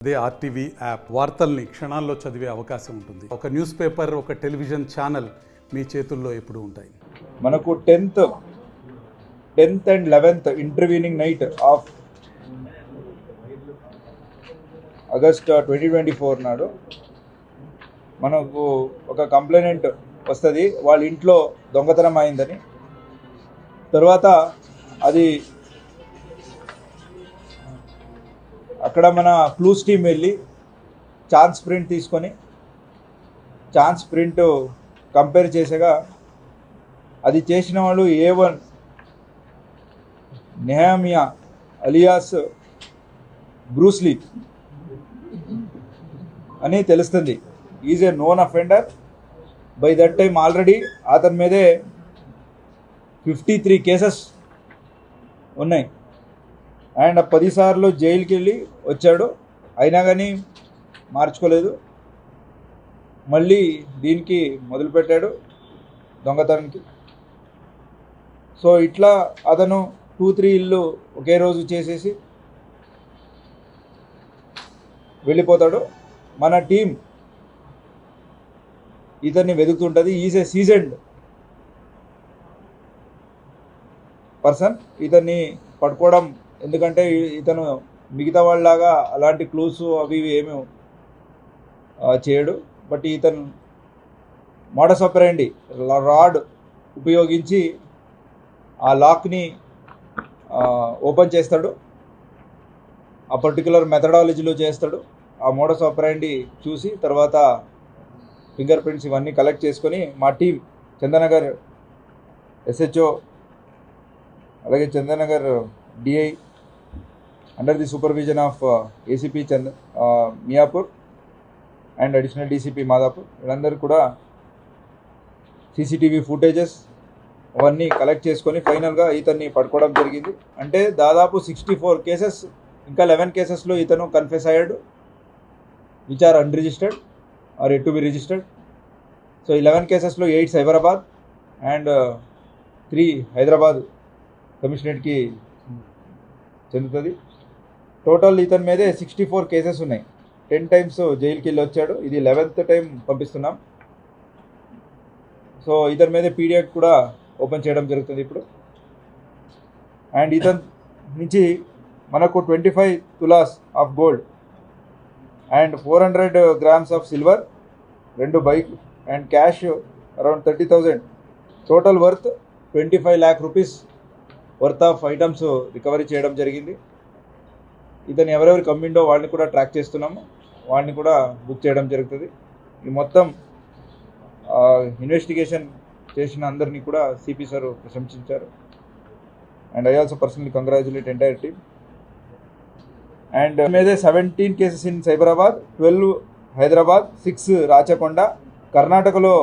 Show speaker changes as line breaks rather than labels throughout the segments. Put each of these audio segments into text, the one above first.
అదే RTV app వార్తల్ని క్షణాల్లో చదివే అవకాశం ఉంటుంది. ఒక న్యూస్ పేపర్, ఒక టెలివిజన్ ఛానల్ మీ చేతుల్లో ఎప్పుడూ ఉంటాయి.
మనకు 10th and 11th intervening knight of August 2024 నాడు మనకు ఒక కంప్లైంట్ వస్తుంది, వాళ్ళ ఇంట్లో దొంగతనం అయిందని. తర్వాత అది అక్కడ మన క్లూస్ టీమ్ వెళ్ళి ఛాన్స్ ప్రింట్ తీసుకొని ఛాన్స్ ప్రింట్ కంపేర్ చేసగా అది చేసిన వాళ్ళు A1 నెహమియా అలియాస్ బ్రూస్లీ అని తెలుస్తుంది. Is a known offender. By that time already అతని మీదే 53 కేసెస్ ఉన్నాయి అండ్ 10 సార్లు జైలుకి వెళ్ళి వచ్చాడు. అయినా కానీ మార్చుకోలేదు, మళ్ళీ దీనికి మొదలుపెట్టాడు దొంగతనానికి. సో ఇట్లా అతను 2-3 ఇల్లు ఒకే రోజు చేసేసి వెళ్ళిపోతాడు. మన టీం ఇతన్ని వెతుకుతుంటుంది. Is a seasoned person. ఇతన్ని పట్టుకోవడం, ఎందుకంటే ఇతను మిగతా వాళ్ళలాగా అలాంటి క్లూస్ అవి ఏమీ చేయడు. బట్ ఇతను మోడస్ ఆపరెండి రాడ్ ఉపయోగించి ఆ లాక్ని ఓపెన్ చేస్తాడు. ఆ పర్టికులర్ మెథడాలజీలో చేస్తాడు. ఆ మోడస్ ఆపరెండి చూసి తర్వాత ఫింగర్ ప్రింట్స్ ఇవన్నీ కలెక్ట్ చేసుకొని మా టీం చందనగర్ SHO అలాగే Chandanagar DI under the supervision of ACP Miyapur and additional DCP Madhapur వీళ్ళందరూ కూడా CCTV ఫుటేజెస్ అవన్నీ కలెక్ట్ చేసుకొని ఫైనల్గా ఇతన్ని పట్టుకోవడం జరిగింది. అంటే దాదాపు 64 కేసెస్, ఇంకా 11 కేసెస్లో ఇతను కన్ఫెస్ అయ్యాడు, which are unregistered or yet to be registered. So 11 కేసెస్లో 8 సైబరాబాద్ అండ్ 3 హైదరాబాద్ కమిషనరేట్కి చెందుతుంది. టోటల్ ఇతని మీదే 64 కేసెస్ ఉన్నాయి. 10 టైమ్స్ జైలుకి వెళ్ళి వచ్చాడు. ఇది 11th టైం పంపిస్తున్నాం. సో ఇతని మీద PDF కూడా ఓపెన్ చేయడం జరుగుతుంది ఇప్పుడు. అండ్ ఇతని నుంచి మనకు 25 tolas of gold and 400 grams of silver, 2 bike and cash around 30,000, total worth 25 lakh rupees worth of items recovery చేయడం జరిగింది. ఇతను ఎవరెవరు కమ్మిండో వాళ్ళని కూడా ట్రాక్ చేస్తున్నాము, వాళ్ళని కూడా బుక్ చేయడం జరుగుతుంది. ఈ మొత్తం ఇన్వెస్టిగేషన్ చేసిన అందరినీ కూడా CP సార్ ప్రశంసించారు. And I also personally congratulate entire team. And మీదే 17 కేసెస్ ఇన్ సైబరాబాద్, 12 హైదరాబాద్, 6 రాచకొండ, కర్ణాటకలో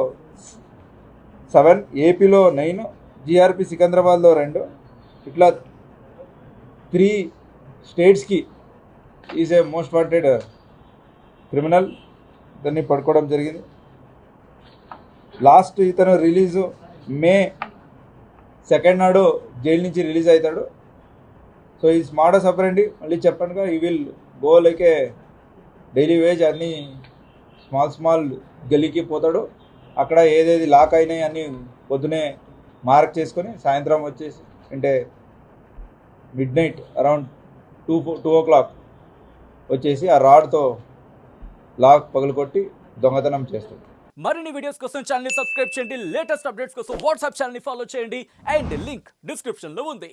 7, ఏపీలో 9, GRP సికింద్రాబాద్లో 2, ఇట్లా 3 స్టేట్స్కి is a most wanted criminal. దాన్ని పట్టుకోవడం జరిగింది. లాస్ట్ ఇతను రిలీజు May 2 నాడు జైలు నుంచి రిలీజ్ అవుతాడు. సో ఈ మోడస్ ఆపరెండి మళ్ళీ చెప్పండిగా, ఈ will go like A daily wage. అన్నీ స్మాల్ గల్లీకి పోతాడు. అక్కడ ఏదేది లాక్ అయినాయి అన్నీ పొద్దునే మార్క్ చేసుకొని సాయంత్రం వచ్చేసి, అంటే మిడ్నైట్ అరౌండ్ 2 o'clock వచ్చేసి ఆ రాడ్తో లాక్ పగలగొట్టి దొంగతనం చేస్తాడు.
మరిన్ని వీడియోస్ కోసం ఛానల్ ని సబ్స్క్రైబ్ చేయండి. లేటెస్ట్ అప్డేట్స్ కోసం వాట్సాప్ ఛానల్ ని ఫాలో చేయండి. అండ్ లింక్ డిస్క్రిప్షన్ లో ఉంది.